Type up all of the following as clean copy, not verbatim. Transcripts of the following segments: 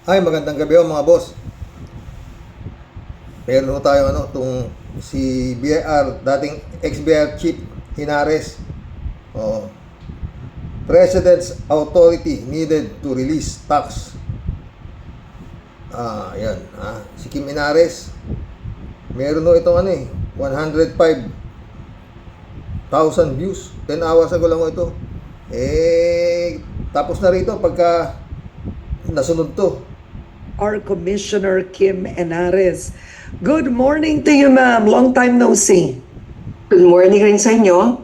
Ay, magandang gabi mga boss. Meron ho tayo si BIR, dating ex-BIR Chief Hinares. Oh, President's authority needed to release tax. Yan. Si Kim Hinares, meron ho itong 105,000 views. 10 hours ago lang ho ito. Tapos na rito pagka nasunod to. Our Commissioner Kim Henares. Good morning to you, ma'am. Long time no see. Good morning rin sa inyo.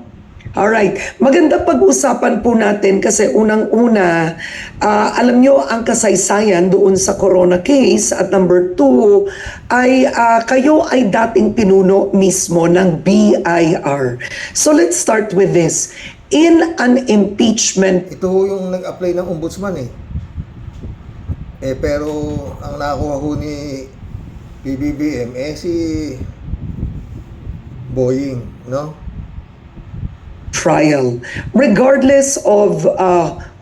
Alright, maganda pag-usapan po natin kasi unang-una, alam nyo ang kasaysayan doon sa corona case at number 2 ay kayo ay dating pinuno mismo ng BIR. So let's start with this. In an impeachment, Ito ho yung nag-apply ng ombudsman pero ang nakuha ho ni PBBM si Boying, no? trial, regardless of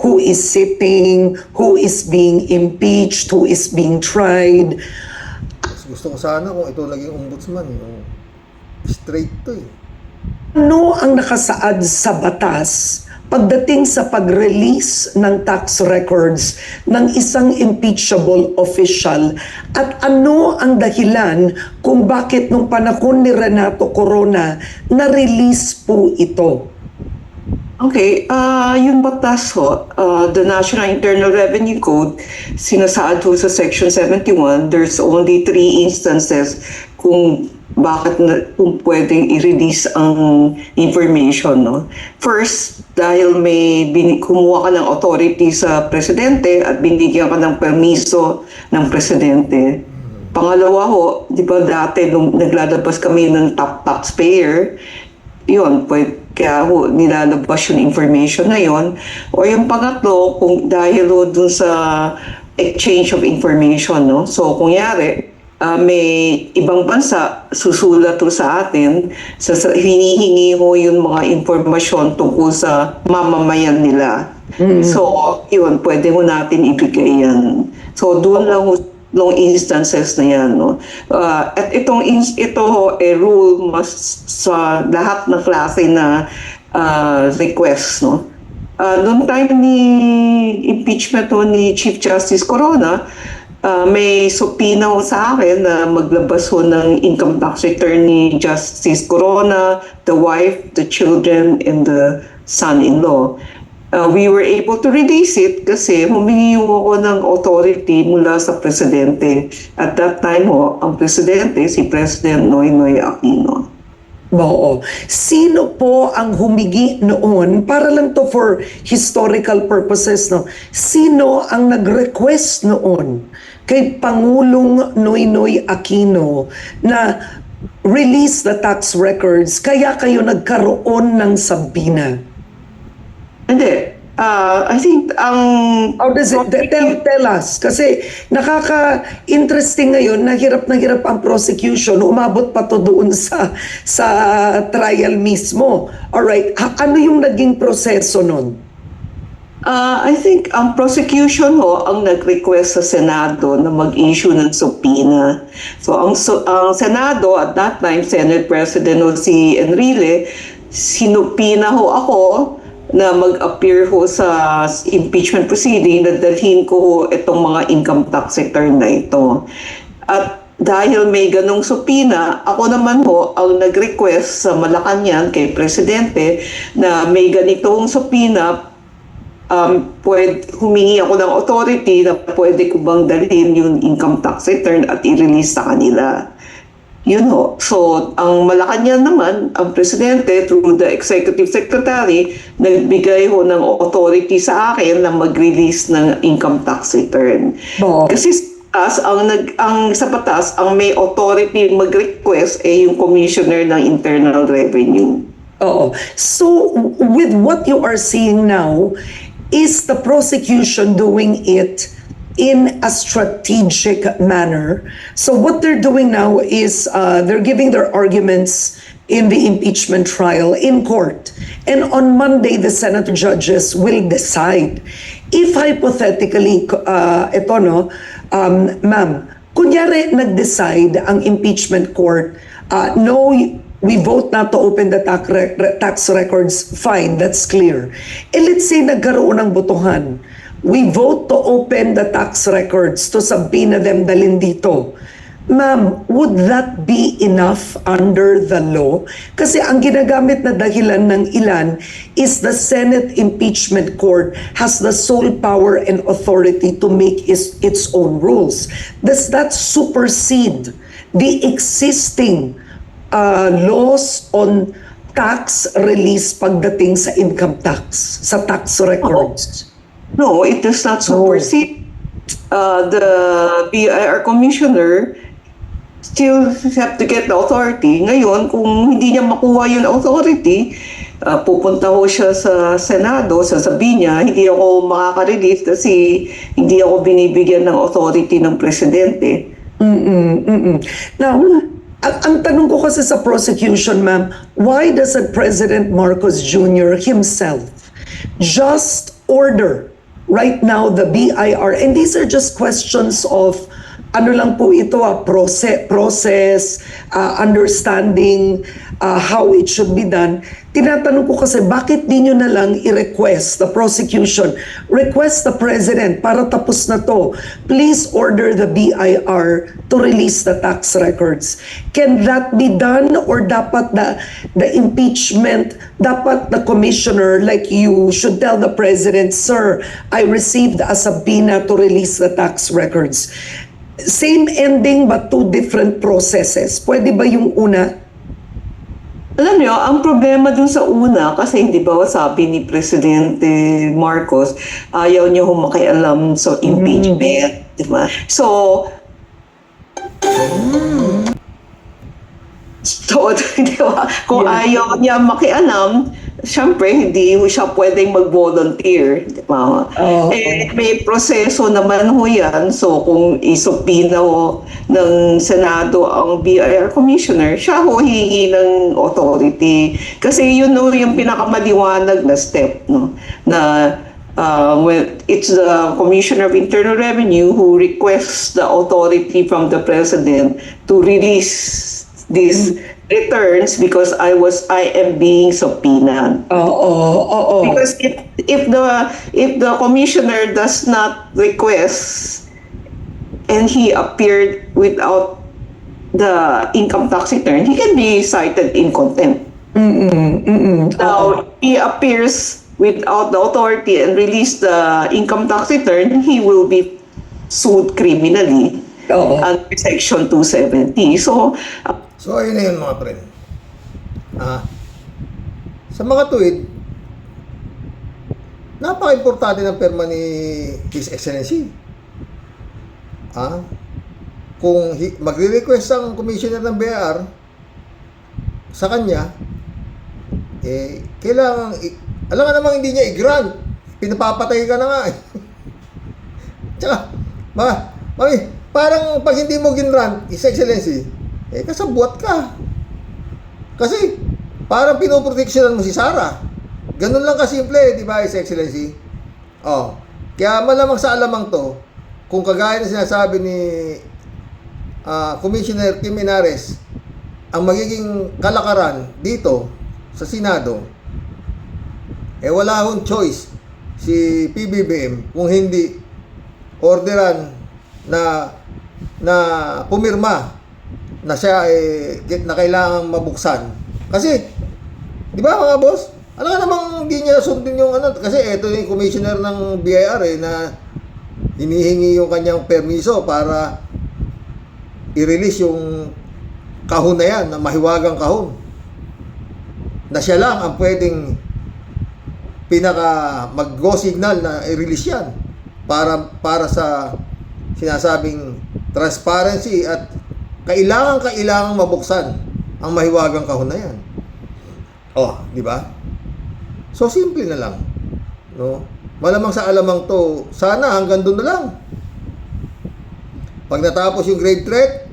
who is sitting, who is being impeached, who is being tried. Mas gusto ko sana kung ito naging ombudsman, yung straight to Ano ang nakasaad sa batas pagdating sa pag-release ng tax records ng isang impeachable official at ano ang dahilan kung bakit nung panahon ni Renato Corona na-release po ito? Okay, yung batas ho, the National Internal Revenue Code, sinasaad ho sa Section 71, there's only 3 instances kung bakit kung pwedeng i-release ang information. No? First, dahil may kumuha ka ng authority sa presidente at binigyan ka ng permiso ng presidente. Pangalawa ho, di ba dati nung naglalabas kami ng top taxpayer, yun, kaya ho, nilalabas yung information na yun. O yung pangatlo, kung dahil ho dun sa exchange of information, no? So, kung yari, may ibang bansa susulat ho sa atin, hinihingi ho yung mga informasyon tungkol sa mamamayan nila. So, yun, pwede ho natin ibigay yan. So, doon lang ho long instances na yan, no? At ito ho, rule must sa lahat ng klase na request, no? Noong time ni impeachment ho ni Chief Justice Corona, may subpoena ho sa akin na maglabas ho ng income tax return ni Justice Corona, the wife, the children, and the son-in-law. We were able to release it kasi humingi ako ng authority mula sa presidente. At that time ho, ang presidente, si President Noynoy Aquino. Oo. Sino po ang humingi noon, para lang to for historical purposes, no? Sino ang nag-request noon kay Pangulong Noynoy Aquino na release the tax records kaya kayo nagkaroon ng sabina? Hindi. I think How does it, tell us, kasi nakaka-interesting ngayon, na hirap ang prosecution, umabot pa to doon sa trial mismo. Alright, ano yung naging proseso nun? I think ang prosecution ho ang nag-request sa Senado na mag-issue ng subpoena. So ang Senado at that time, Senate President ho si Enrile, sinupina ho ako na mag-appear ho sa impeachment proceeding na dalhin ko ho itong mga income tax return na ito. At dahil may ganong subpoena, ako naman ho ang nag-request sa Malacanang kay Presidente na may ganitong subpoena, humingi ako ng authority na pwede ko bang dalhin yung income tax return at i-release sa kanila. Yun ho. So, ang Malacanang naman, ang presidente, through the executive secretary, nagbigay ho ng authority sa akin na mag-release ng income tax return. Kasi sa batas, ang may authority mag-request yung commissioner ng Internal Revenue. Oo. So, with what you are seeing now, is the prosecution doing it in a strategic manner? So what they're doing now is they're giving their arguments in the impeachment trial in court. And on Monday, the Senate judges will decide If hypothetically, ito no, ma'am, kunyari nag-decide ang impeachment court, no, we vote not to open the tax records, fine, that's clear. Let's say nagkaroon ng botohan, we vote to open the tax records, to subpoena them, dalhin dito. Ma'am, would that be enough under the law? Kasi ang ginagamit na dahilan ng ilan is the Senate impeachment court has the sole power and authority to make its own rules. Does that supersede the existing laws on tax release pagdating sa income tax, sa tax records? No, it does not supersede. The BIR commissioner still have to get the authority. Ngayon, kung hindi niya makuha yung authority, pupunta ho siya sa Senado, sasabihin niya, hindi ako makaka-release kasi hindi ako binibigyan ng authority ng presidente. Now, ang tanong ko kasi sa prosecution, ma'am, why doesn't President Marcos Jr. himself just order right now the BIR? And these are just questions of ano lang po ito, process, understanding how it should be done. Tinatanong ko kasi, bakit di nyo na lang i-request the prosecution, request the president para tapos na to, please order the BIR to release the tax records. Can that be done, or dapat the impeachment, dapat the commissioner like you should tell the president, sir, I received a subpoena to release the tax records. Same ending but two different processes. Pwede ba yung una? Alam niyo, ang problema dun sa una, kasi hindi ba sabi ni Presidente Marcos, ayaw niya humakialam sa impeachment, di ba? So, di ba? Kung ayaw niya makialam, syempre, hindi siya pwedeng mag-volunteer. Di ba? May proseso naman ho yan. So, kung isupina ho ng Senado ang BIR Commissioner, siya ho hihingi ng authority. Kasi yun ho yung pinakamaliwanag na step. No? Na when it's the Commissioner of Internal Revenue who requests the authority from the President to release these returns because I am being subpoenaed. Because if the commissioner does not request and he appeared without the income tax return, he can be cited in contempt. Now, he appears without the authority and release the income tax return, he will be sued criminally under Section 270. So, ayun na yun mga friend. Sa mga tuwid, napaka-importante ng perma ni His Excellency. Kung magre-request ang commissioner ng BIR sa kanya, kailangan, alam nga namang hindi niya i-grant. Pinapapatay ka na nga. Tsaka, mami, parang pag hindi mo ginrant, His Excellency, kasabwat ka. Kasi, parang pinoproteksyonan mo si Sara. Ganun lang kasimple, di ba, His Excellency? Kaya malamang sa alamang to, kung kagaya na sinasabi ni Commissioner Kim Menares, ang magiging kalakaran dito sa Senado, wala akong choice si PBBM kung hindi orderan na pumirma na siya na kailangang mabuksan. Kasi, di ba mga boss? Alam ka namang hindi niya sundin yung kasi ito yung commissioner ng BIR na hinihingi yung kanyang permiso para i-release yung kahon na yan, na mahiwagang kahon. Na siya lang ang pwedeng mag-go signal na i-release yan para sa sinasabing transparency at kailangang mabuksan ang mahiwagang kahon na yan. Di ba? So simple na lang. No? Malamang sa alamang to, sana hanggang doon na lang. Pag natapos yung grave threat,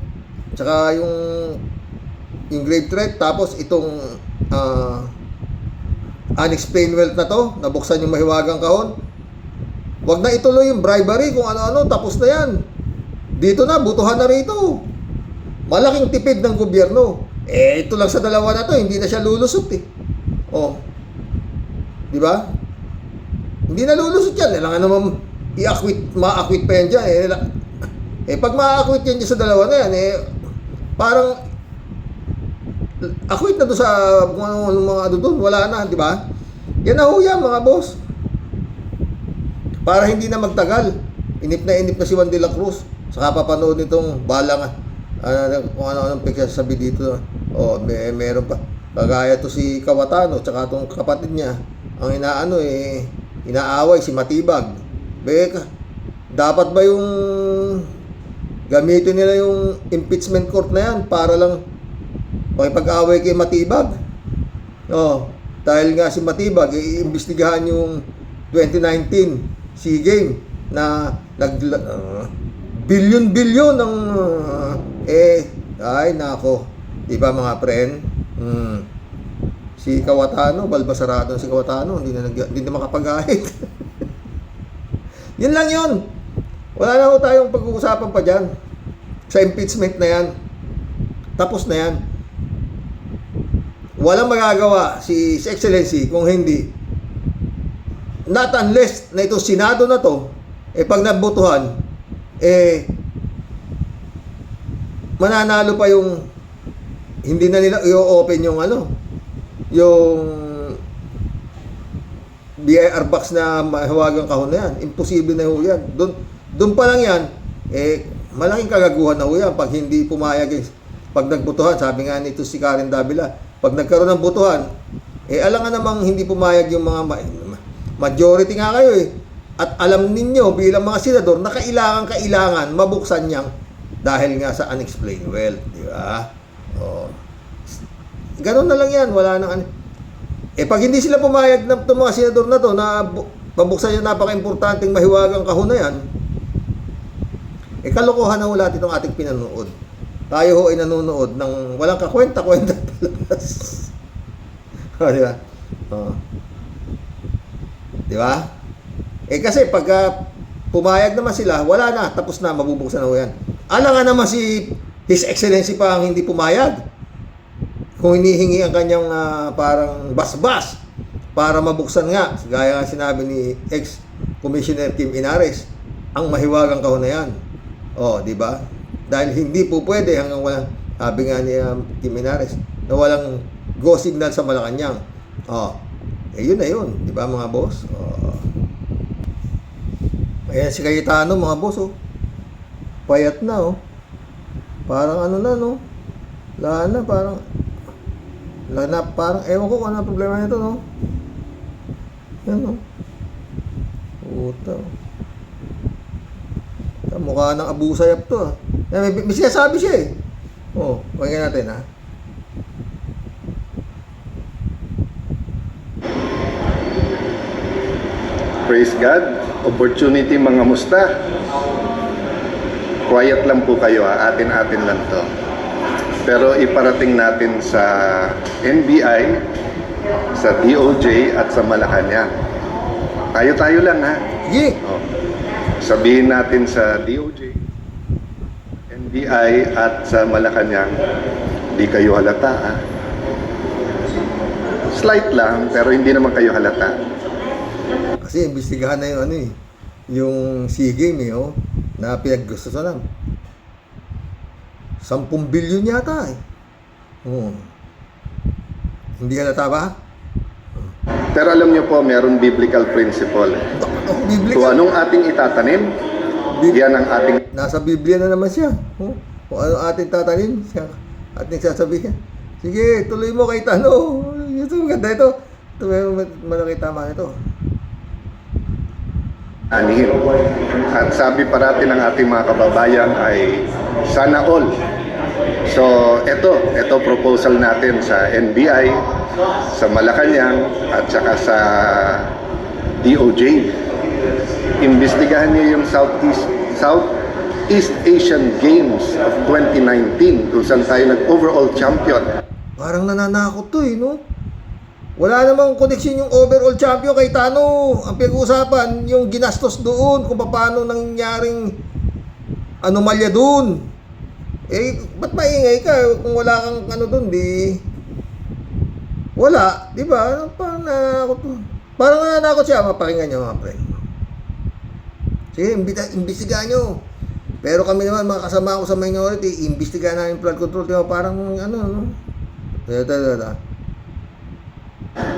tsaka yung grave threat, tapos itong unexplained wealth na to, nabuksan yung mahiwagang kahon, Wag na ituloy yung bribery kung ano-ano, tapos na yan. Dito na, butuhan na rito. Malaking tipid ng gobyerno. Ito lang sa dalawa na to, hindi na siya lulusot eh. Oh. Di ba? Hindi na lulusot yan. Kailangan naman ma-acquit pa yan dyan. Pag ma-acquit yan dyan sa dalawa na yan, parang acquit na doon sa mga ano doon. Wala na, di ba? Yan na ho yan, mga boss. Para hindi na magtagal. Inip na si Juan de la Cruz. Saka papanood nitong balang kung ano-anong pagsasabi dito. Meron pa. Kagaya to si Kawatano, tsaka itong kapatid niya. Ang inaaway si Matibag. Beka, dapat ba yung gamitin nila yung impeachment court na yan para lang makipag-away kay Matibag? Dahil nga si Matibag, iimbestigahan yung 2019 SEA Game na bilyon-bilyon ng ay nako, di ba mga friend? Si Kawatano, balbasarado si Kawatano, hindi na makapag-ahit. Yun lang yun. Wala na ho tayong pag-uusapan pa dyan sa impeachment na yan. Tapos na yan. Walang magagawa si Excellency kung hindi, not unless na itong Senado na to, pag nabotohan, mananalo pa yung, hindi na nila i-open yung yung BIR box na mahiwagang kahon na yan. Imposible na ho yan. Doon pa lang yan, malaking kagaguhan na ho yan pag hindi pumayag. Pag nagbotohan, sabi nga nito si Karen Davila, pag nagkaroon ng botohan, alam nga namang hindi pumayag yung mga majority nga kayo At alam ninyo bilang mga senador na kailangan mabuksan niyang dahil nga sa unexplained wealth, di ba? Ganun na lang yan, wala nang pag hindi sila pumayag ng mga senador na to na pabuksan yung napaka-importanting mahiwagang kahon na yan, kalokohan na wala itong ating pinanood. Tayo ho ay nanonood ng walang kakwenta-kwenta palabas. Di ba? Di ba? Kasi pag pumayag naman sila, wala na, tapos na, mabubuksan na ho yan. Alangan naman si His Excellency pa ang hindi pumayag. Kung hinihingi ang kanyang parang basbas para mabuksan nga, gaya nga sinabi ni ex-Commissioner Kim Inares, ang mahiwagang kahon na yan. Di ba? Dahil hindi po pwede hanggang walang, sabi nga ni Kim Inares, na walang go signal sa Malacanang. Yun na yun. Di ba mga boss? Ayan si Cayetano mga boss, payat na, parang ano na, no? Wala na, parang ewan ko kung ano problema nito, no? Yan, no? Puta. Mukha ng abusayap to, may sinasabi siya, pakinggan natin, ha? Praise God. Opportunity mga musta. Quiet lang po kayo, atin-atin lang to. Pero iparating natin sa NBI, sa DOJ at sa Malacanang. Tayo-tayo lang, ha? Sige. Sabihin natin sa DOJ, NBI at sa Malacanang, di kayo halata, ha? Slight lang, pero hindi naman kayo halata. Kasi imbestigahan na yung yung SEA Game na pinaggustusan 10 bilyon yata Hindi halata ba? Pero alam niyo po, meron biblical principle. Kung anong ating itatanim, yan ang ating... Nasa Biblia na naman siya. Kung ano ating tatanim, siya ating sasabihin. Sige, tuloy mo kay Tano. Ito maganda ito. Ito malaki tama ito. Anihin. At sabi parati ng ating mga kababayan ay sana all. So, ito proposal natin sa NBI, sa Malacanang, at saka sa DOJ. Imbestigahan niyo yung Southeast Asian Games of 2019 kung saan tayo nag-overall champion. Parang nananakot to, no? Wala namang koneksyon yung overall champion kay Tano. Ang pinag-uusapan, yung ginastos doon, kung paano nangyaring anomalya doon. Eh, ba't maingay ka kung wala kang ano doon, di... Wala, di ba? Parang nananakot siya. Mapakinggan nyo mga pre. Sige, imbestigahan nyo. Pero kami naman, mga kasama ko sa minority, imbestigahan namin flood control. Diba? Parang ano, no?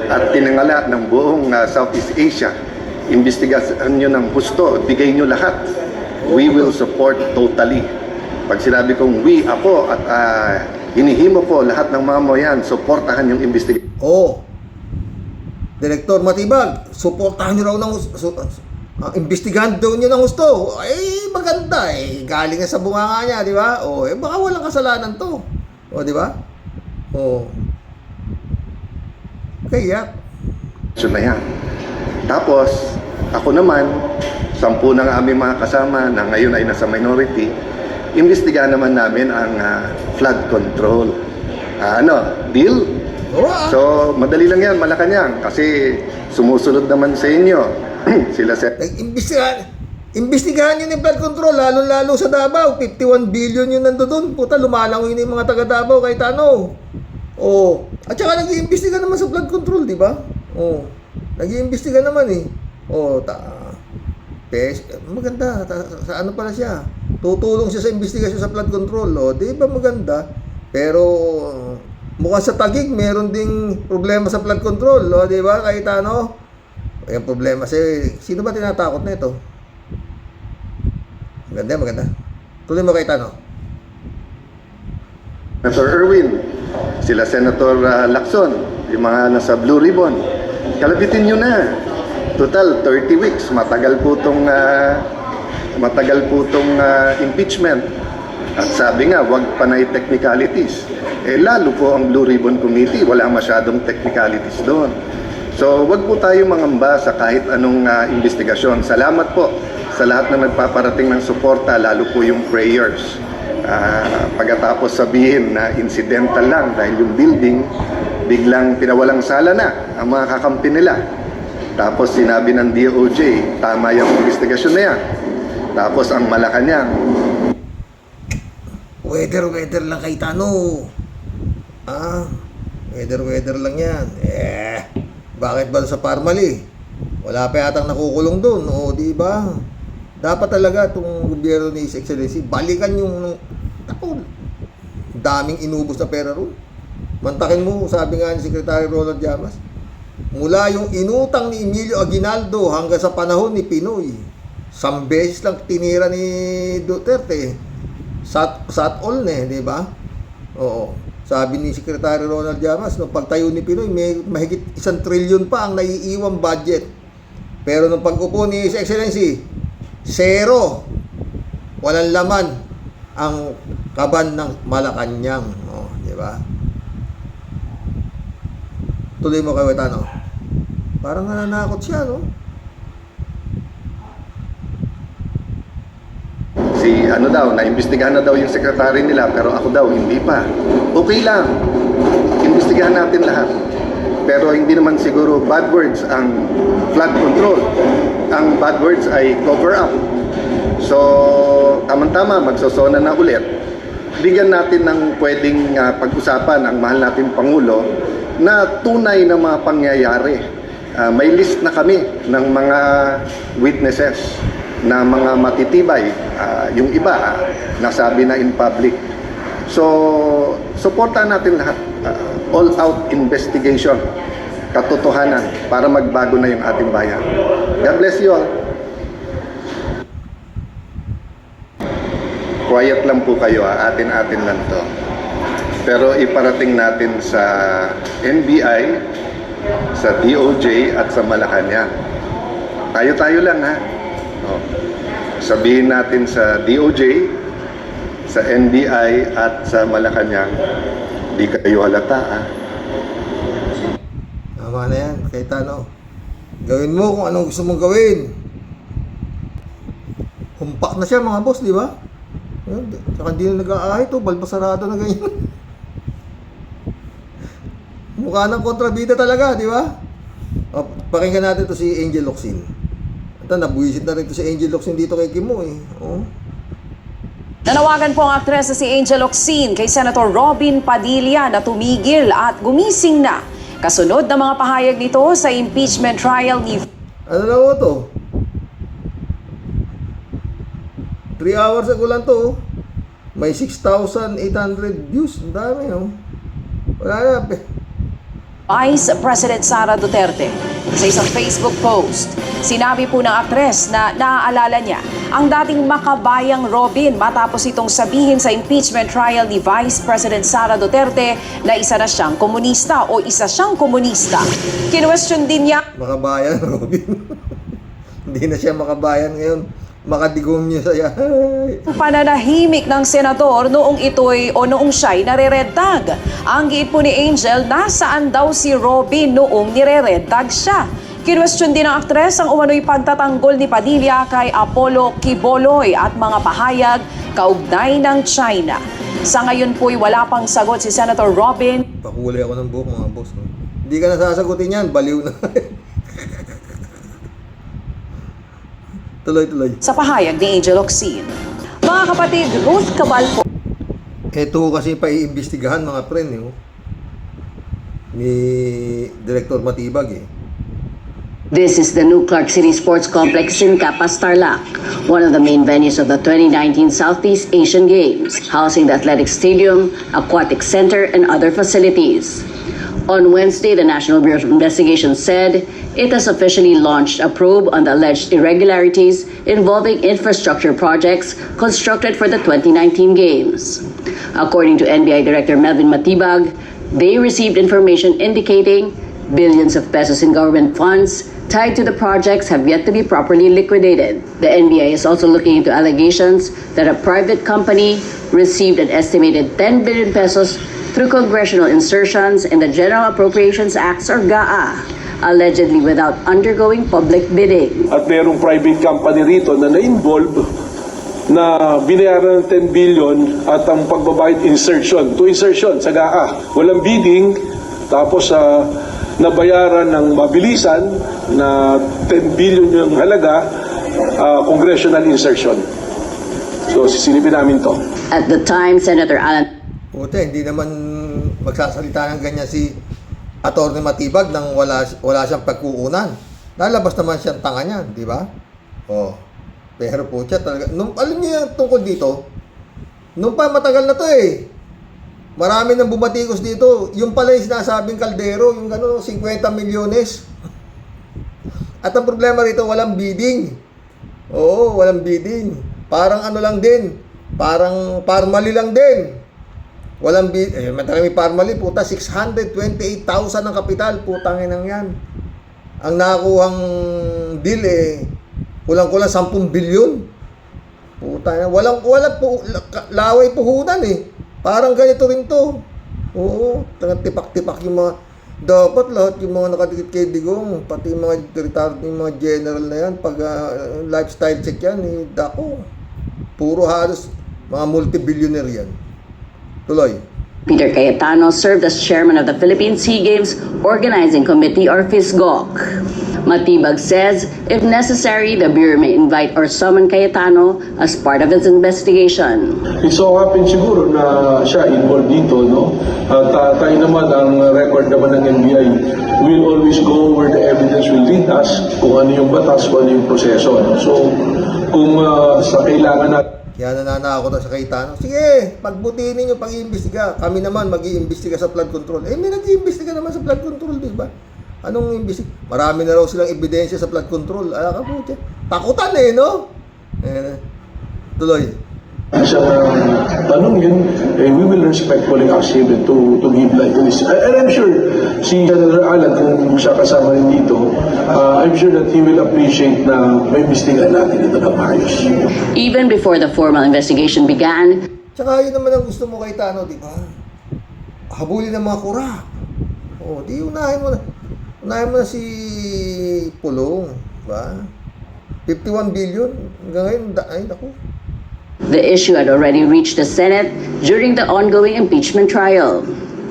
At tinangala ng buong Southeast Asia, imbestigahan nyo ng gusto, bigay nyo lahat. We will support totally. Pag sinabi kong we, ako, at hinihimo ko lahat ng mamamayan, supportahan yung investigation. Direktor Matibag, supportahan nyo raw ng imbestigahan daw nyo ng gusto. Eh, maganda eh. Galing nga sa bunganga niya, di ba? Eh, baka walang kasalanan to. Di ba? Kaya So na yan. Tapos, ako naman, 10 ng aming mga kasama na ngayon ay nasa minority, imbestigahan naman namin ang flood control. Deal? So, madali lang yan, Malacanang, kasi sumusunod naman sa inyo. Sila Imbestigahan nyo yung flood control, lalo-lalo sa Davao. 51 billion yung nandoon. Puta, lumalangoy na yung mga taga Davao kay Tano. At saka nag-iimbestiga naman sa flood control, di ba? Nag-iimbestiga naman eh. Maganda. Sa ano pala siya? Tutulong siya sa investigasyon sa flood control. Di ba maganda? Pero mukhang sa Taguig, meron ding problema sa flood control. Di ba, kay Tano? Yung problema. Sino ba tinatakot na ito? Maganda. Tuloy mo kay Tano. Senator Erwin, sila Senator Lacson, yung mga nasa Blue Ribbon, kalabitin nyo na. Total, 30 weeks. Matagal po tong impeachment. At sabi nga, wag panay technicalities. Lalo po ang Blue Ribbon Committee, wala masyadong technicalities doon. So, wag po tayo mangamba sa kahit anong investigasyon. Salamat po sa lahat na nagpaparating ng suporta, lalo po yung prayers. Pagkatapos sabihin na incidental lang dahil yung building biglang pinawalang sala na ang mga kakampi nila. Tapos sinabi ng DOJ, tama yung investigasyon na yan. Tapos ang Malacanang, Weather lang kay Tano. Weather lang yan. Bakit ba sa Parmali? Wala pa yatang nakukulong doon. Di ba? Dapat talaga itong gobyerno ni His Excellency, balikan yung daming inubos na pera ron. Mantakin mo, sabi nga ni Secretary Ronald Llamas, mula yung inutang ni Emilio Aguinaldo hanggang sa panahon ni Pinoy, 1 beses lang tinira ni Duterte. Sat all na di ba? Sabi ni Secretary Ronald Llamas, nung pagtayo ni Pinoy, may mahigit 1 trilyon pa ang naiiwang budget. Pero nung pag-upo ni His Excellency, 0. Walang laman ang kaban ng Malacanang. Di ba? Tuloy mo kay Tano. Parang nananakot siya, no? naimbestigahan na daw yung sekretary nila, pero ako daw hindi pa. Okay lang, imbestigahan natin lahat. Pero hindi naman siguro bad words ang flood control. Ang bad words ay cover up. So, tamang-tama, magsosona na ulit. Bigyan natin ng pwedeng pag-usapan ang mahal nating Pangulo na tunay na mga pangyayari. May list na kami ng mga witnesses na mga matitibay. Yung iba, nasabi na in public. So, suportahan natin lahat. All-out investigation, katotohanan, para magbago na yung ating bayan. God bless you all. Quiet lang po kayo, atin-atin lang to. Pero iparating natin sa NBI, sa DOJ at sa Malacanang. Tayo-tayo lang ha. Sabihin natin sa DOJ, sa NBI at sa Malacanang, di kayo halata ha. Tama na yan, kahit ano. Gawin mo kung anong gusto mong gawin. Humpak na siya mga boss, di ba? Saka hindi na nag-aahay to, balbasarado na ganyan. Mukha ng kontrabida talaga, di ba? O, pakinggan natin to si Angel Locsin. Ito, nabuwisit na rin to si Angel Locsin dito kay Kimo eh. Oh. Nanawagan po ang aktres na si Angel Locsin kay Senator Robin Padilla na tumigil at gumising na. Kasunod ng mga pahayag nito sa impeachment trial ni... Ano na ho to? 3 hours ago lang to. May 6,800 views. Ang dami, oh. Wala na. Vice President Sara Duterte. Sa isang Facebook post, sinabi po ng aktres na naaalala niya ang dating makabayang Robin matapos itong sabihin sa impeachment trial ni Vice President Sara Duterte na isa na siyang komunista o isa siyang komunista. Kinwestiyon din niya Makabayan, Robin. Hindi na siya makabayan ngayon. Makadigong niya saya. ang pananahimik ng senador noong ito'y o noong siya'y nare-red tag. Ang giit po ni Angel, nasaan daw si Robin noong nire-red tag siya. Kinwestiyon din ng aktres ang umano'y pagtatanggol ni Padilla kay Apollo Quiboloy at mga pahayag kaugnay ng China. Sa ngayon po'y wala pang sagot si Senator Robin. Pakulay ako ng buhok mga boss. No? Hindi ka nasasagutin yan, baliw na. Tuloy-tuloy. Sa pahayag ni Angel Locsin. Mga kapatid, Ruth Cabal po. Ito kasi paiimbestigahan mga friend ni Director Matibag eh. This is the new Clark City Sports Complex in Capas, Tarlac, one of the main venues of the 2019 Southeast Asian Games, housing the athletic stadium, aquatic center, and other facilities. On Wednesday, the National Bureau of Investigation said it has officially launched a probe on the alleged irregularities involving infrastructure projects constructed for the 2019 Games. According to NBI Director Melvin Matibag, they received information indicating billions of pesos in government funds tied to the projects have yet to be properly liquidated. The NBI is also looking into allegations that a private company received an estimated 10 billion pesos through congressional insertions in the General Appropriations Acts or GAA, allegedly without undergoing public bidding. At mayroong private company rito na na-involve na binayaran ng 10 billion at ang pagbabayad insertion sa GAA. Walang bidding, tapos nabayaran ng mabilisan na 10 billion yung halaga, congressional insertion. So sisilipin namin to. At the time, Senator Alan Puta, hindi naman magsasalita ng ganyan si Atty. Matibag nang wala siyang pagkuunan. Lalabas naman siyang tanga niyan, di ba? Oh. Pero po siya talaga. Alam niyo yung tungkol dito? Nung pa matagal na to eh. Marami nang bumatikos dito. Yung pala yung sinasabing kaldero, yung gano'n, 50 milyones. At ang problema rito, walang bidding. Oo, walang bidding. Parang ano lang din. Parang parmali lang din. Walang bid, may parmali, puta, 628,000 ang kapital, putang inang yan. Ang nakakuhang deal kulang-kulang 10 bilyon. Puta, walang laway puhunan eh. Parang ganito rin to. Oo, tipak-tipak yung mga, dapat lahat yung mga nakadikit kay Digong, pati yung mga retired, yung mga general na yan, pag lifestyle check yan, dako. Puro halos mga multi-billionaire yan. Tuloy. Peter Cayetano served as chairman of the Philippine SEA Games Organizing Committee or FISGOC. Matibag says, if necessary, the Bureau may invite or summon Cayetano as part of its investigation. It so happens siguro na siya involved dito, no? At tayo naman, ang record naman ng NBI, we'll always go where the evidence will lead us, kung ano yung batas, kung ano yung proseso. No? So, kung sa kailangan natin, Kaya nananakot sa Cayetano. Sige, pagbutihin ninyo pag-iimbestiga. Kami naman mag-iimbestiga sa flood control. May nag-iimbestiga naman sa flood control, di ba? Anong imbestiga? Marami na raw silang ebidensya sa flood control. Ka po, takutan no? Tuloy. siya tanungin, we will respectfully ask him to give light to this. And I'm sure si Senator Alan, kung siya kasama rin dito, I'm sure that he will appreciate na may imbestigahan natin ito na maayos. Even before the formal investigation began, Tsaka yun naman ang gusto mo kay Tano, di ba? Habulin ng mga kurap. O, di unahin mo na. Unahin mo na si Pulong, ba? 51 billion. Hanggang ngayon, ay, naku. the issue had already reached the Senate during the ongoing impeachment trial.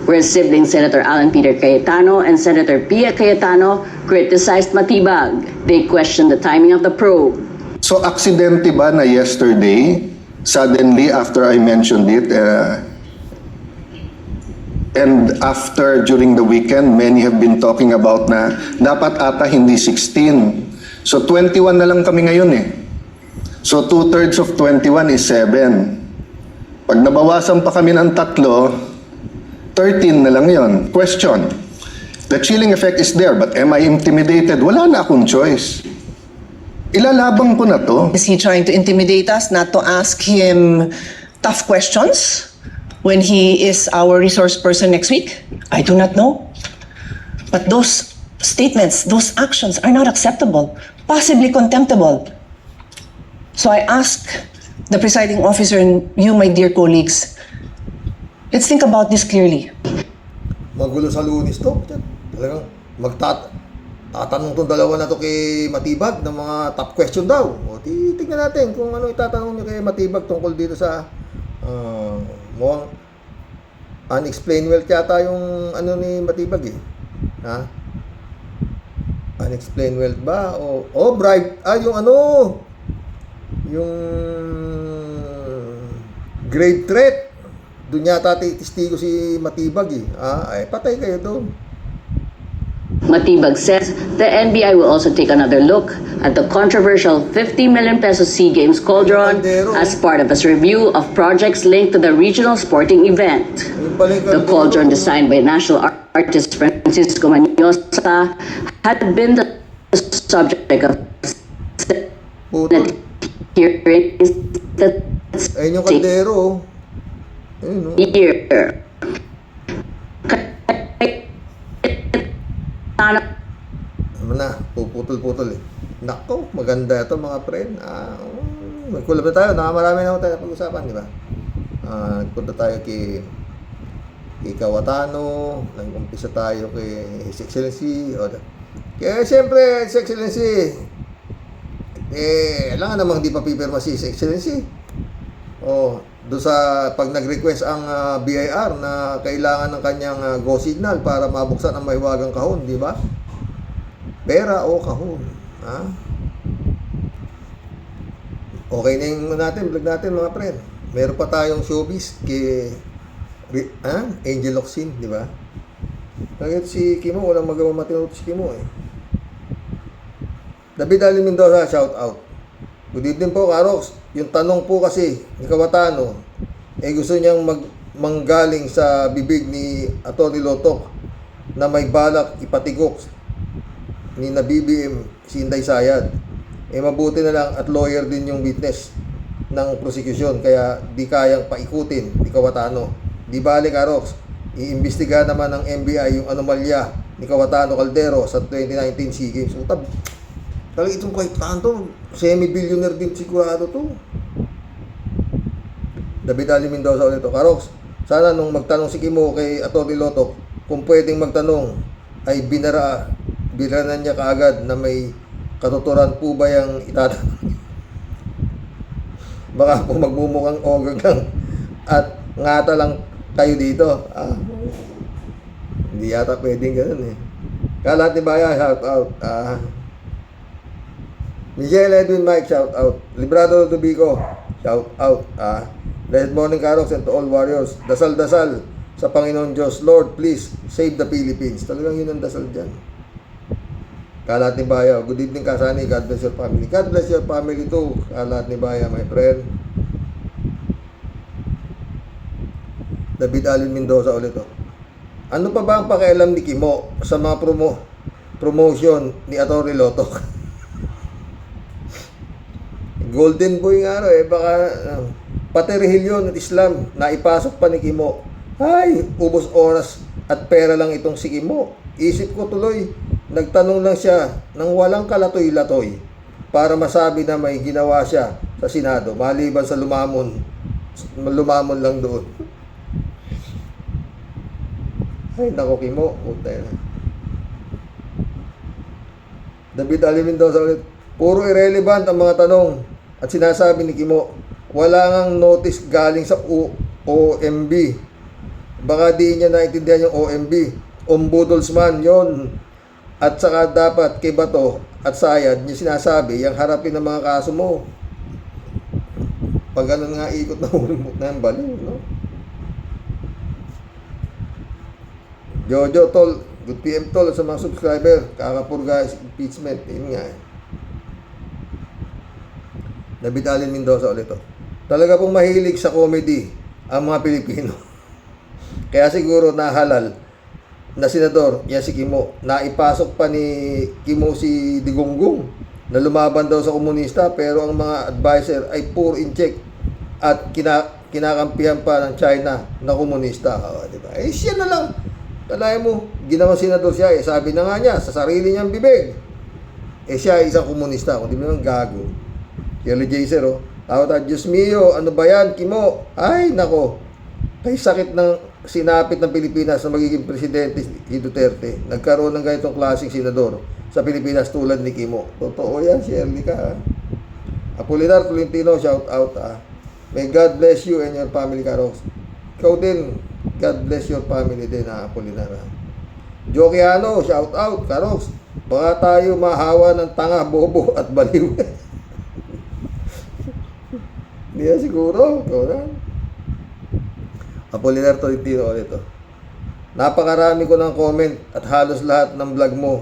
where sibling Senator Alan Peter Cayetano and Senator Pia Cayetano criticized Matibag. They questioned the timing of the probe. So, aksidente ba na yesterday, suddenly after I mentioned it, and after during the weekend, many have been talking about na dapat ata hindi 16. So, 21 na lang kami ngayon eh. So, 2/3 of 21 is 7. Pag nabawasan pa kami ng 3, 13 na lang yon. Question. The chilling effect is there, but am I intimidated? Wala na akong choice. Ilalabang ko na to. Is he trying to intimidate us not to ask him tough questions when he is our resource person next week? I do not know. But those statements, those actions are not acceptable, possibly contemptible. So I ask the presiding officer and you, my dear colleagues, let's think about this clearly. Magulo sa Lunes to. Talagang tatanong tong dalawa na to kay Matibag ng mga top question daw. O titignan natin kung ano itatanong niyo kay Matibag tungkol dito sa mukhang unexplained wealth yata yung ano ni Matibag eh. Ha? Unexplained wealth ba? O bribe. Yung ano? Yung grave threat. Doon yata testigo si Matibag eh. Ay patay kayo doon. Matibag says the NBI will also take another look at the controversial 50 million peso SEA Games Cauldron as part of its review of projects linked to the regional sporting event. The cauldron, designed by national artist Francisco Maniosa, had been the subject of Senate hearings that Ayun yung kaldero. Ayun, no? year. Ano na, puputol-putol eh. Nako, maganda ito mga friend. Magkulap na tayo. Marami na tayo pag-usapan, di ba? Nagpunta tayo kay Cayetano. Nag-umpisa tayo kay His Excellency. Kaya siyempre, His Excellency, alam nga namang di pa pipirma si His Excellency. Doon sa pag nag-request ang BIR na kailangan ng kanyang go signal para mabuksan ang mahiwagang kahon, di ba? Pera o kahon. Okay na yung vlog natin mga friend. Meron pa tayong showbiz kay Angel Locsin, di ba? Kaya si Kimo, walang magawa matinut si Kimo eh. David Ali Mendoza, shout out. Good evening po, Karox. Yung tanong po kasi ni Cayetano, gusto niyang manggaling sa bibig ni Atty. Lotok na may balak ipatigok ni na BBM si Inday Sayad. Mabuti na lang at lawyer din yung witness ng prosecution, kaya di kayang paikutin ni Cayetano. Di bali, Karox, iimbestiga naman ng NBI yung anomalya ni Cayetano Caldero sa 2019 SEA Games. Talagang itong Cayetano to, semi-billionaire din sigurado to. David Ali Mendoza ulit to. Karox, sana nung magtanong si Kimo kay Atty. Lotok, kung pwedeng magtanong, ay binaran niya kaagad na may katuturan po ba yung itatanong. Baka po magmumukhang ogag lang at ngata lang kayo dito. Hindi yata pwedeng ganun eh. Kalat ni Bayan, shout out. Michelle Edwin Mike, shout out. Librado Dubico, shout out. Blessed morning, Karox, and to all warriors. Dasal-dasal sa Panginoon Diyos. Lord, please, save the Philippines. Talagang yun ang dasal dyan. Kalat ni Baya, good evening, Kasani. God bless your family. God bless your family too. Kalat ni Baya, my friend. David Alvin Mendoza ulit. Ano pa ba ang pakialam ni Kimo sa mga promotion ni Atty. Lotok? Golden boy nga baka pati relihiyon at Islam naipasok pa ni Kimo. Ay, ubos oras at pera lang itong si Kimo. Isip ko tuloy, nagtanong lang siya nang walang kalatoy-latoy para masabi na may ginawa siya sa Senado maliban sa lumamon lang doon. Ay, nako Kimo, David Ali Mendoza ulit. Puro irrelevant ang mga tanong at sinasabi ni Kimo, wala ngang notice galing sa OMB. Baka di niya naintindihan yung OMB. Ombudsman yon. At saka dapat kay Bato at Sayad niya sinasabi, yung harapin ng mga kaso mo. Pag ganun nga ikot na ulimot na yung baliw, no? Jojo, tol, good PM tol sa mga subscriber. Kakapurga impeachment. Yun nga eh. David Allen Mendoza ulit to. Talaga pong mahilig sa comedy ang mga Pilipino. Kaya siguro nahalal na senador, yan si Kimo. Naipasok pa ni Kimo si Digonggong na lumaban daw sa komunista pero ang mga advisor ay puro in-check at kinakampihan pa ng China na komunista. Diba? Eh siya na lang. Talay mo, ginawang senador siya eh. Sabi na nga niya sa sarili niyang bibig. Eh siya ay isang komunista. Kung di mo naman gago. Kelly Jaser, oh. Tawad at Diyos mio, ano ba yan, Kimo? Ay, nako. Kay sakit ng sinapit ng Pilipinas na magiging presidente si Duterte. Nagkaroon ng ganitong klaseng senador sa Pilipinas tulad ni Kimo. Totoo yan, Shirley ka, ha? Apolinar Tolentino, shout out, ha? May God bless you and your family, Karox. Ikaw din, God bless your family din, ha, Apolinar, ha? Jokiano, shout out, Karox. Baka tayo mahawa ng tanga, bobo at baliw. Hindi na siguro. Apolinar Tolentino ulit ito. Napakarami ko ng comment at halos lahat ng vlog mo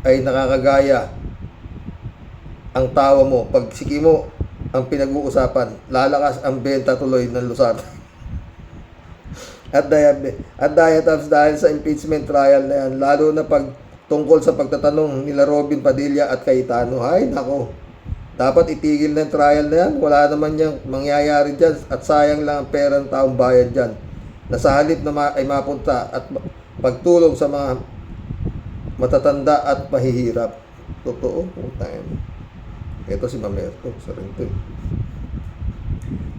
ay nakakagaya ang tawa mo. Pag siki mo ang pinag-uusapan, lalakas ang benta tuloy ng lusat. At diatabs dahil sa impeachment trial na yan, lalo na pag tungkol sa pagtatanong nila Robin Padilla at Cayetano. Ay, nako. Dapat itigil ng trial na yan. Wala naman niyang mangyayari dyan at sayang lang ang pera ng taong bayan dyan. Na sa halip na ay mapunta at pagtulong sa mga matatanda at mahihirap. Totoo. Ito si Mamerto. Sarento.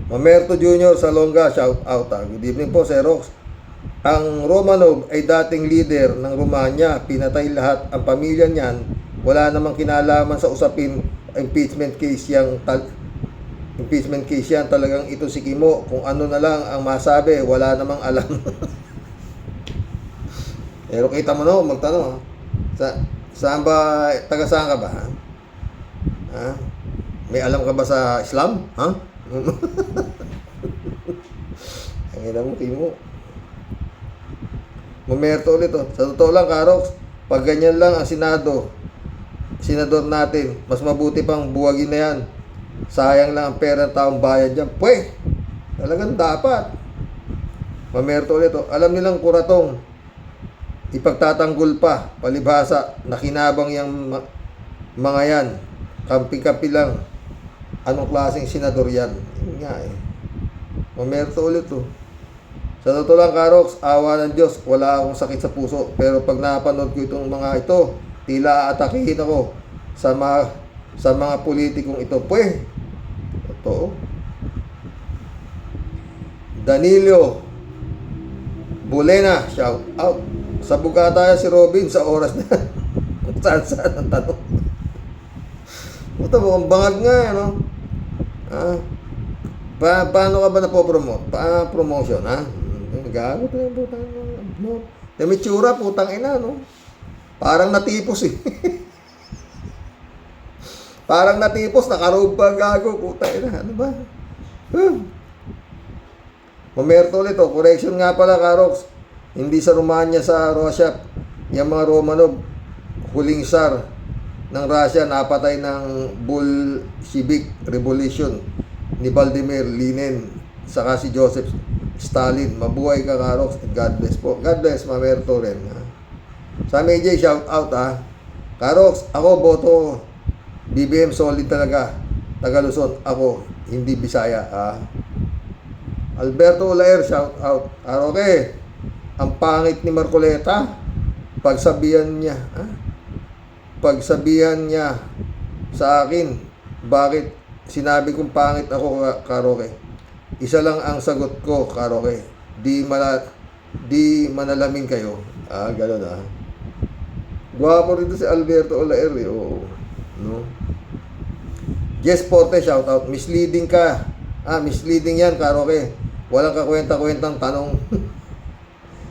Mamerto Jr. Salonga, shout out. Good evening po, Sir Rox. Ang Romanov ay dating leader ng Romania. Pinatay lahat ang pamilya niyan. Wala namang kinalaman sa usapin impeachment case yan talagang ito si Kimo kung ano na lang ang masabi wala namang alam. Pero kita mo no magtanong saan ba taga saan ka ba ha? May alam ka ba sa Islam ha? Ang ina mo Kimo Mamerto ulit oh. Sa totoo lang Karox pag ganyan lang ang senador natin, mas mabuti pang buwagin na yan. Sayang lang ang pera ng taong bayan dyan. Pweh, talagang dapat. Mamerto ulit, oh. Alam nilang kuratong ipagtatanggol pa, palibhasa, nakinabang yung mga yan. Kampi-kampi lang. Anong klaseng senador yan? Yun nga eh. Mamerto ulit, oh. Sa totoo lang, Karox, awa ng Diyos, wala akong sakit sa puso. Pero pag napanood ko itong mga ito, tila atakihin ako sa mga politikong ito. Pweh, totoo. Danilo Bulena, shout out. Sabuga tayo si Robin sa oras na saan ang tanong. Ito, mukhang bangag nga, no? Paano ka ba napopromote? Promotion, ha? Gago tayo, putang ina. Demitsura, putang ina, no? Parang natipos eh. Parang natipos, nakaroon pa gago. Puta ina, ano ba? Mamerto ulit, oh. Correction nga pala, Karox. Hindi sa Romania, sa Russia. Yung mga Romanov, huling Tsar ng Russia, napatay ng Bolshevik Revolution ni Vladimir Lenin, saka si Joseph Stalin. Mabuhay ka, Karox. God bless po. God bless, Mamerto rin, ha? Sa AJ, shout out ha. Karox, ako boto BBM solid talaga. Taga Luzon, ako hindi Bisaya ha. Alberto Olaer, shout out. Okay. Ang pangit ni Marcoleta. Pagsabihan niya sa akin, bakit sinabi kong pangit ako, Karoke? Isa lang ang sagot ko, Karoke. Di manalamin kayo. Gano'n ha. Guwapo rito si Alberto Olaer, oh. No? Jess Porte, shout out. Misleading ka. Misleading yan, Karoke. Walang kakwenta-kwentang tanong.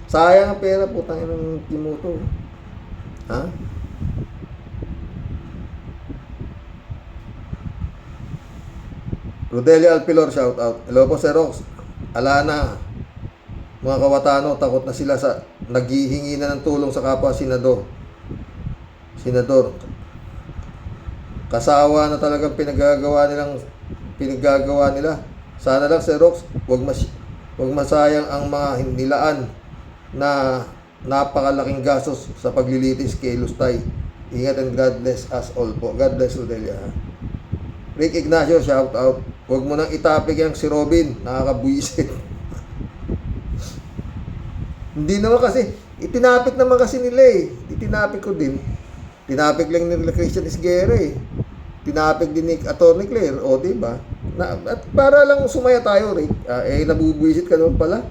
Sayang ang pera, putang ina ng Kimoto. Ha? Rodelio Alpilor, shout out. Hello po, Sir Rox. Alana, mga Kawatano, takot na sila sa naghihingi na ng tulong sa kapwa senador. Kasawa na talagang pinagagawa nila. Sana lang, Sir Rox, wag masayang ang mga nilaan na napakalaking gastos sa paglilitis kay Lustay. Ingat and God bless us all po. God bless Rodelia. Rick Ignacio, shout out. Huwag mo nang itapik yung si Robin. Nakakabuisit. Hindi naman kasi. Itinapik naman kasi nila eh. Itinapik ko din. Tinapik lang nila Christian Esguerra eh. Tinapik din ni Atty. Claire. O, diba? At para lang sumaya tayo, Rick. Nabubuisit ka naman pala.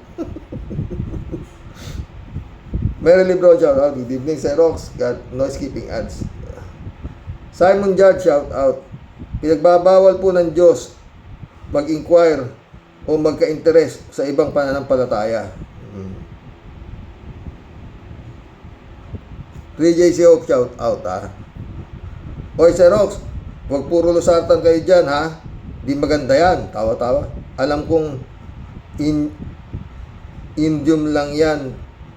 Mary Lebron, shout out. Good evening, Sir Rox. Got noise keeping ads. Simon Judge, shout out. Pinagbabawal po ng Diyos mag-inquire o magka-interes sa ibang pananampalataya. 3JC Hope, shout out ha. Oy, Sir Rox, huwag puro lusartan kayo dyan ha. Di maganda yan. Tawa-tawa. Alam kong indium lang yan.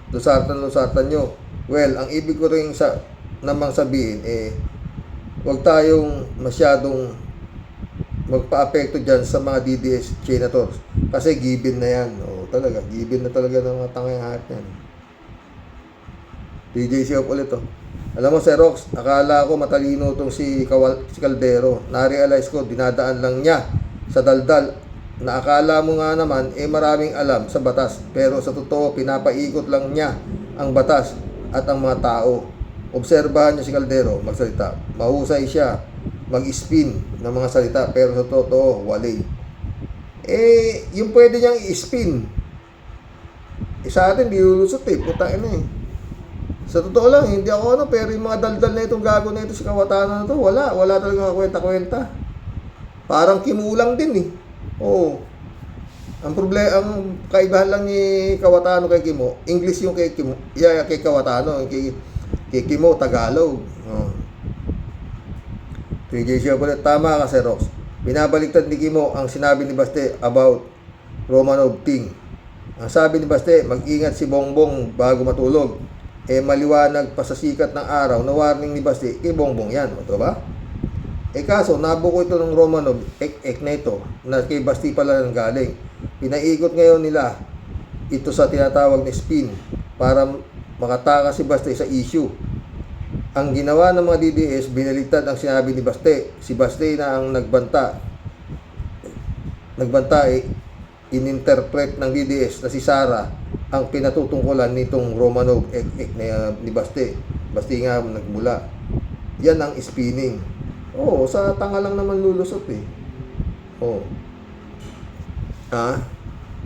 Lusartan nyo. Well, ang ibig ko rin namang sabihin huwag tayong masyadong magpa-apekto dyan sa mga DDS senators. Kasi given na yan. Oo, talaga. Given na talaga ng mga tangay hahat yan. DJ Siop ulit Alam mo, Sir Rox, akala ko matalino itong si Caldero. Na-realize ko, dinadaan lang niya sa daldal na akala mo nga naman maraming alam sa batas. Pero sa totoo, pinapaikot lang niya ang batas at ang mga tao. Obserbahan niyo si Caldero magsalita. Mahusay siya mag-spin ng mga salita, pero sa totoo, wali. Yung pwede niyang i-spin. Sa atin, di lulusot putain na Sa totoo lang, hindi ako pero yung mga daldal na itong gago na ito si Kawatano na ito, wala talaga kwenta-kwenta. Parang kimulang din Oo. Ang kaibahan lang ni Kawatano kay Kimo, English yung kay Kimo, kay Kawatano, kay Kimo, Tagalog. 3J siya pala, tama ka, Sir Rox. Binabaliktad ni Kimo ang sinabi ni Baste about Romanov Ting. Ang sabi ni Baste, mag-ingat si Bongbong bago matulog. Maliwanag pa sa sikat ng araw na warning ni Baste kay Bongbong yan. Ito ba? Kaso, nabuko ito ng Romanov, na ito, na kay Baste pala nang galing. Pinaikot ngayon nila ito sa tinatawag na spin para makatakas si Baste sa issue. Ang ginawa ng mga DDS, binaliktad ang sinabi ni Baste. Si Baste na ang nagbanta ininterpret ng DDS na si Sara ang pinatutungkulan nitong Romanov ni Baste. Baste nga nagmula. Yan ang spinning. Sa tanga lang naman lulusot Oo.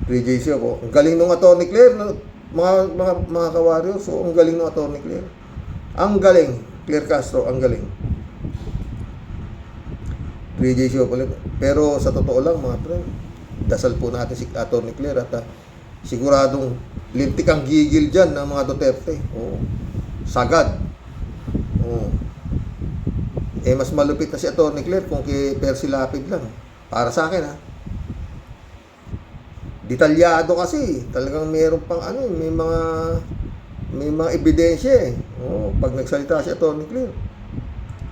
3JC ako. Ang galing nung Atty. Claire, mga kawaryo. So, ang galing nung Atty. Claire. Ang galing. Claire Castro, ang galing. 3JC ako ulit. Pero sa totoo lang, mga pre, dasal po natin si Atty. Claire at siguradong lintik ang gigil dyan ng mga Duterte. Sagad. Mas malupit na si Atty. Claire kung kay Percy Lapid lang. Para sa akin detalyado kasi. Talagang meron pang may mga ebidensya pag nagsalita si Atty. Claire.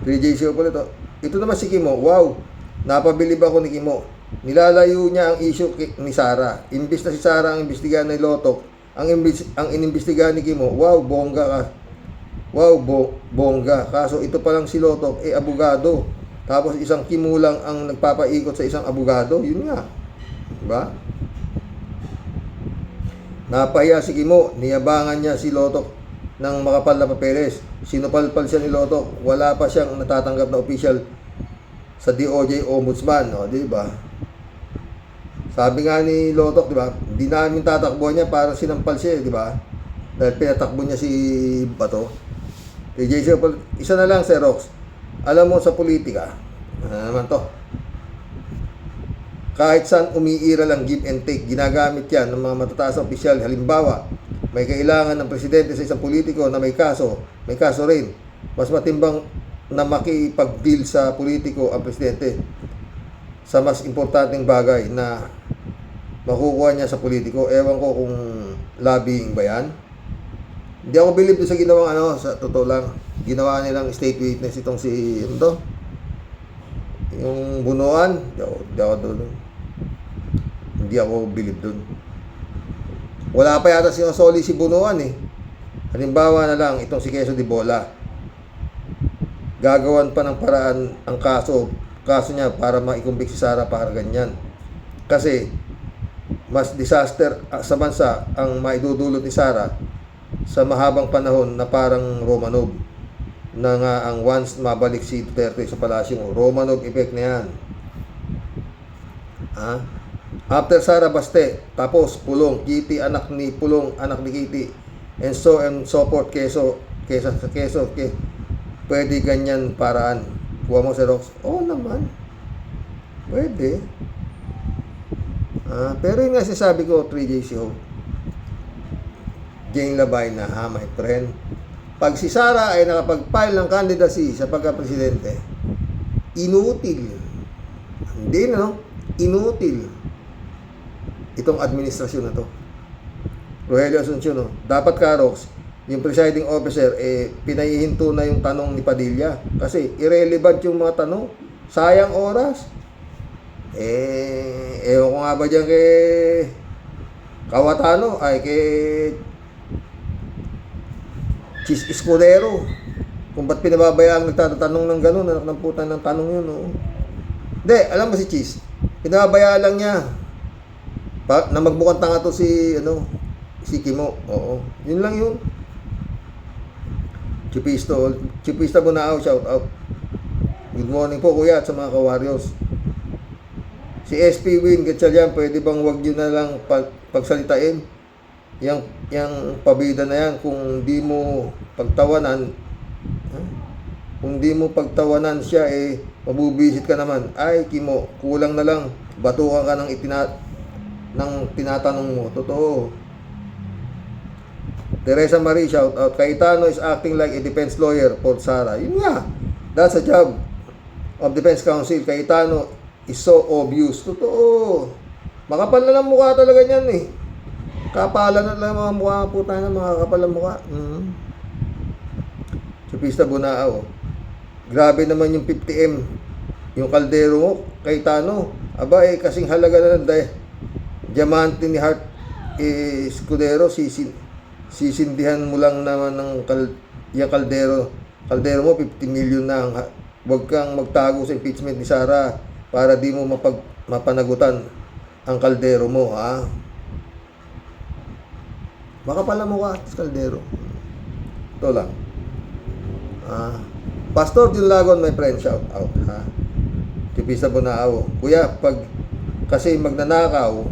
3JC ulit Ito naman si Kimo. Wow, napabilib ako ni Kimo. Nilalayo niya ang issue ni Sara. Imbis na si Sara ang imbestigahan ni Lotok, ang inimbestigahan ni Kimo. Wow, bongga ka. Wow, bongga. Kaso ito pa lang si Lotok, abogado. Tapos isang Kimo lang ang nagpapaikot sa isang abogado. Yun nga. Diba? Napahiya si Kimo. Niyabangan niya si Lotok ng makapal na papeles. Sinupalpal siya ni Lotok. Wala pa siyang natatanggap na official sa DOJ Ombudsman. Diba? Sabi nga ni Lotok, diba? Hindi namin tatakbuhan niya para sinampal siya, diba? Dahil pinatakbo niya si Bato. Isa na lang, Sir Rox. Alam mo sa politika, naman to. Kahit saan umiira lang give and take, ginagamit yan ng mga matataas na opisyal. Halimbawa, may kailangan ng presidente sa isang politiko na may kaso rin. Mas matimbang na makipag-deal sa politiko ang presidente sa mas importanteng bagay na makukuha niya sa politiko. Ewan ko kung lobbying ba yan. Hindi ako believe sa ginawang sa totoo lang. Ginawa nilang state witness itong si, yung bunuan. Hindi ako believe doon. Wala pa yata sinusoli si bunuan eh. Halimbawa na lang, itong si Quezon de Bola. Gagawan pa ng paraan ang kaso niya para maikumbik si Sara para ganyan. Kasi, mas disaster sa bansa ang maidudulot ni Sara sa mahabang panahon na parang Romanov na nga ang once mabalik si Duterte sa palasyo mo. Romanov effect na yan. After Sara Baste, tapos Pulong, Kitty, anak ni Pulong, anak ni Kitty, and so forth, pwede ganyan paraan. Kuha mo si Rox. Oo naman. Pwede. Pero yung nga sinasabi ko, 3JC Hope, Jane Labay na, my friend, pag si Sara ay nakapag-file ng candidacy sa pagka-presidente, inutil. Hindi inutil itong administrasyon na to. Rogelio Asuncion, dapat Rox, yung presiding officer, pinahihinto na yung tanong ni Padilla. Kasi irrelevant yung mga tanong. Sayang oras. Ewan ko nga ba dyan kay Kawatano, ay kay Chis Escudero, kung ba't pinababayaan nagtatanong ng gano'n, anak ng puta ng tanong yun, Hindi, alam mo si Chis, pinababayaan lang niya na magbukang tanga to si Kimo. Oo, yun lang yun. Chipista Bunao, shout out. Good morning po kuya at sa mga ka-warriors. Si SP Win Gatchalian, pwede bang wag yun na lang pagsalitain? Yang pabida na yan, kung di mo pagtawanan siya, mabubisit ka naman. Ay, Kimo, kulang na lang batukan ka ng tinatanong mo. Totoo. Teresa Marie, shout out. Cayetano is acting like a defense lawyer for Sara. Yun nga, that's a job of defense counsel. Cayetano is so obvious. Totoo. Makapal na lang mukha talaga niyan Kapalan na lang mga mukha, puta na mga kapal na mukha. Chupista Bunao. Grabe naman yung 50M. Yung kaldero mo, Cayetano. Aba kasing halaga na ng diamante ni Heart Escudero. Sisindihan mo lang naman ng yung kaldero. Kaldero mo, 50 million na. Huwag kang magtago sa impeachment ni Sara para di mo mapanagutan ang kaldero mo, Baka pala mo ka, kaldero. Ito lang. Pastor Junlagon, my friend, shout out, Tipisa Bunao. Kuya, kasi magnanakaw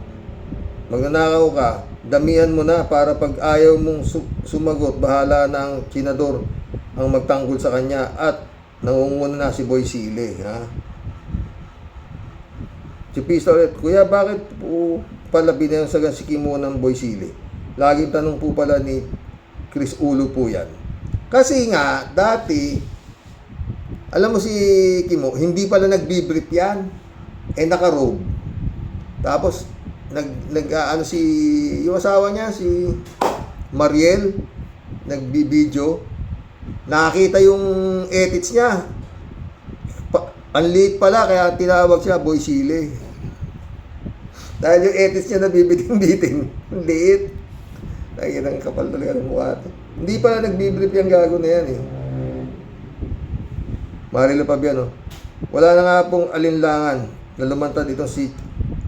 ka, damihan mo na para pag ayaw mong sumagot, bahala na ang senador ang magtanggol sa kanya at nangunguna na si Boy Sile, Tipisa ulit, kuya, bakit po pala binayasagan si Kimo ng Boy Sile? Laging tanong po pala ni Chris Ulo po yan. Kasi nga, dati, alam mo si Kimo, hindi pala nagbibrief yan. Naka-robe. Tapos, yung asawa niya, si Mariel, nagbibideo. Nakakita yung edits niya. Ang liit pala, kaya tinawag siya Boy Sile. Dahil yung edits niya nabibiting-biting. Ang liit. Ay, ang kapal talaga ng mukha ito. Hindi pala nagbibrief yung gago na yan Marilo Fabiano. Wala na nga pong alinlangan na lumantad itong si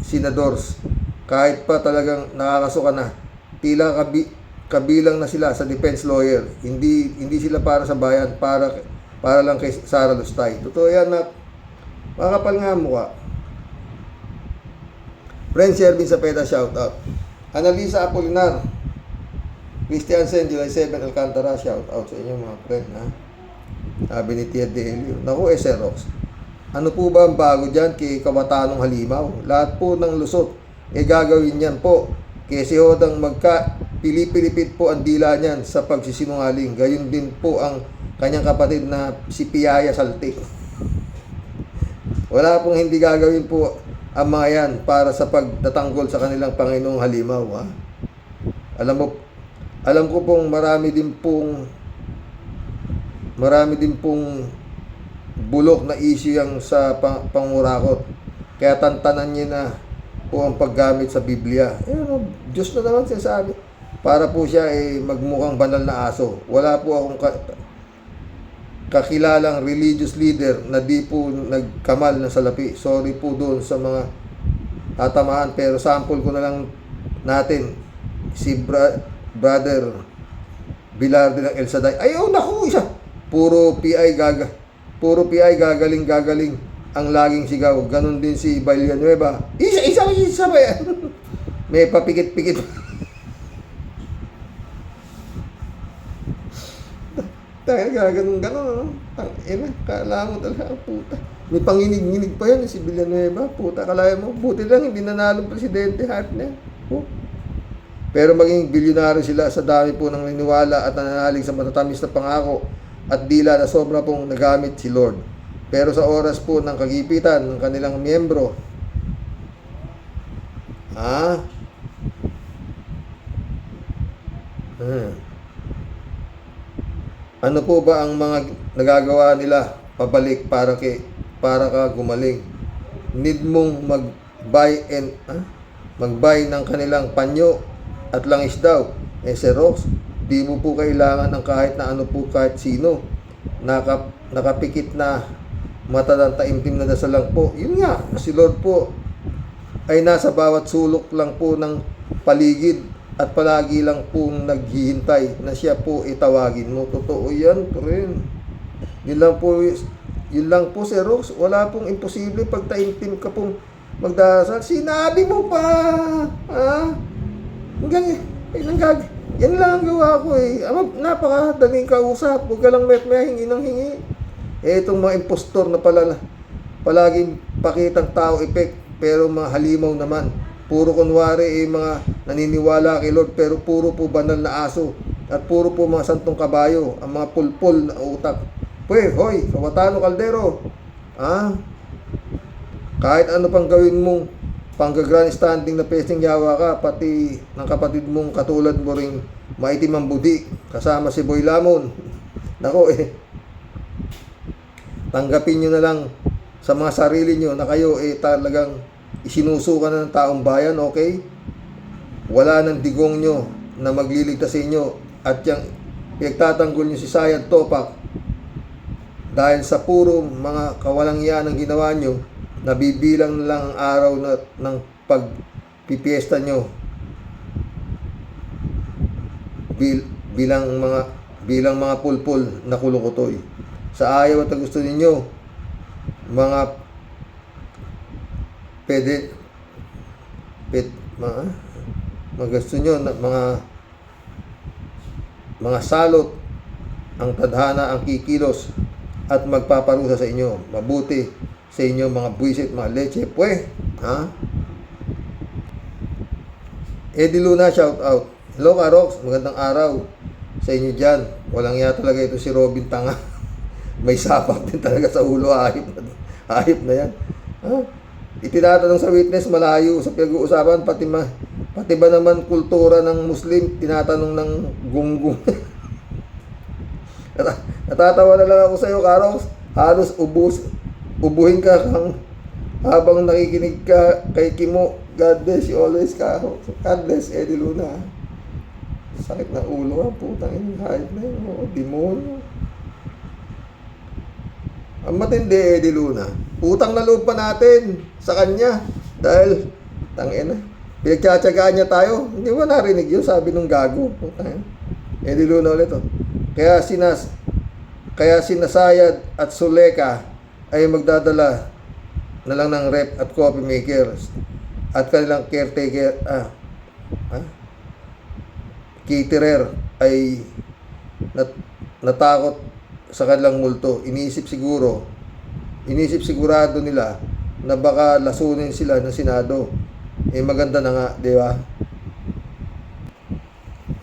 senadors. Kahit pa talagang nakakasuka na. Tila kabilang na sila sa defense lawyer. Hindi sila para sa bayan, para lang kay Sara Lustay. Totoo yan na makakapal nga ang mukha. Friend Shervin Sapeta, shout out. Analisa Apolinar, Christian Sen, July 7, Alcantara, shout out sa inyo mga friend, Sabi ni Tia Delio. Naku, Sir Rox, ano po ba ang bago dyan kay Kawatanong Halimaw? Lahat po ng lusot, gagawin yan po. Kasi hodang pilipit po ang dila niyan sa pagsisinungaling. Gayon din po ang kanyang kapatid na si Piaya Saltik. Wala pong hindi gagawin po ang mga yan para sa pagtatanggol sa kanilang Panginoong halimaw. Ha? Alam ko pong marami din pong bulok na issue yang sa pangurakot. Kaya tantanan niya na po ang paggamit sa Biblia. Diyos na naman sinasabi. Para po siya magmukhang banal na aso. Wala po akong kakilalang religious leader na di po nagkamal ng salapi. Sorry po doon sa mga tatamaan, pero sample ko na lang natin si Brother Bilarde ng El Saday. Naku, isa. Puro PI gagaling ang laging sigaw. Ganon din si Villanueva. Isa ba yan? May papikit-pikit. Ganon, ano? Kala mo talaga, puta. May panginig-nginig pa yan si Villanueva. Puta, kalaya mo. Buti lang, hindi nanalo presidente, heart na yan. Pero maging bilyonaryo sila sa dami po ng niniwala at nananalig sa matatamis na pangako at dila na sobra pong nagamit si Lord. Pero sa oras po ng kagipitan ng kanilang miyembro, ano po ba ang mga nagagawa nila pabalik para ka gumaling? Need mong mag-buy ng kanilang panyo at langis daw. Rox, di mo po kailangan ng kahit na ano po, kahit sino. Nakapikit na mata ng taimtim na dasal lang po. Yun nga, si Lord po ay nasa bawat sulok lang po ng paligid at palagi lang po naghihintay na siya po itawagin mo. Totoo yan, friend. Yun lang po, Sir Rox. Wala pong imposible pag taimtim ka pong magdasal. Sinabi mo pa! Yan lang ang gawa ko napakadaling kausap. Huwag ka lang hingi ng hingi. Itong mga impostor na palaging pakitang tao effect, pero mga halimaw naman. Puro kunwari mga naniniwala kay Lord, pero puro po banal na aso. At puro po mga santong kabayo, ang mga pulpul na utak. Hoy, Kawatano Caldero. Kahit ano pang gawin mong pangga-grandstanding na pesting yawa ka, pati ng kapatid mong katulad mo ring maitim ang budi, kasama si Boy Lamon. Nako tanggapin nyo na lang sa mga sarili nyo na kayo talagang isinusuka na ng taong bayan, okay? Wala ng digong nyo na magliligtas sa inyo at yung pinagtatanggol nyo si Sayad Topak dahil sa puro mga kawalang yan ang ginawa nyo. Nabibilang lang ang araw ng pagpipiesta nyo bilang mga pulpul na kulukutoy. Sa ayaw at gusto ninyo, mga gusto nyo, mga salot, ang tadhana ang kikilos at magpaparusa sa inyo. Mabuti sa inyo mga buwisit, mga leche. Eddie Luna, shout out. Hello Karox, magandang araw sa inyo dyan. Walang iya talaga ito si Robin Tanga. May sapak din talaga sa ulo. Hayop na yan. Itinatanong sa witness, malayo sa pinag-uusapan, pati ba naman kultura ng Muslim, tinatanong ng gunggong. Natatawa na lang ako sa iyo, Karox. Halos ubuhin ka habang nakikinig ka kay Kimo. God bless you always, Karox. God bless, Eddie Luna. Sakit na ulo, putang ina, hayop na yun. Demonyo. Ang matindi, Eddie Luna. Utang na loob pa natin sa kanya. Dahil, pinagtsatsagaan niya tayo. Hindi mo narinig yun, sabi nung gago. Eddie Luna ulit. Kaya sinasayad at Suleka ay magdadala na lang ng rep at coffee makers at kanilang caretaker, caterer ay natakot sa kanilang multo. Inisip sigurado nila na baka lasunin sila ng Senado. Maganda na nga, di ba?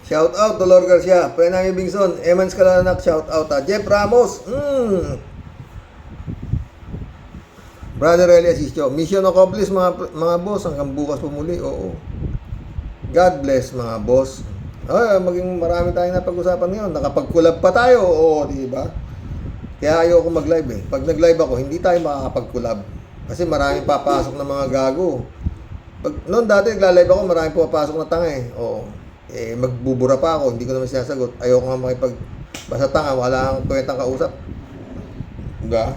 Shout out, Dolor Garcia, Prenami Bingson, Emans Kalanac, shout out. Jeff Ramos, Brother Eli Asisio, mission accomplished mga boss, hanggang bukas po muli, oo. God bless mga boss. Maging marami tayong napag-usapan ngayon, nakapag-collab pa tayo, oo, di ba? Kaya ayoko mag-live eh. Pag nag-live ako, hindi tayo makakapag-collab. Kasi maraming papasok na mga gago. Noon dati nagla-live ako, maraming papasok na tanga eh. Oo. Magbubura pa ako, hindi ko naman sinasagot. Ayoko nga basta tanga, wala kang kwentang kausap. Diba?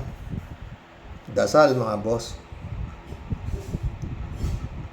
Dasal mga boss.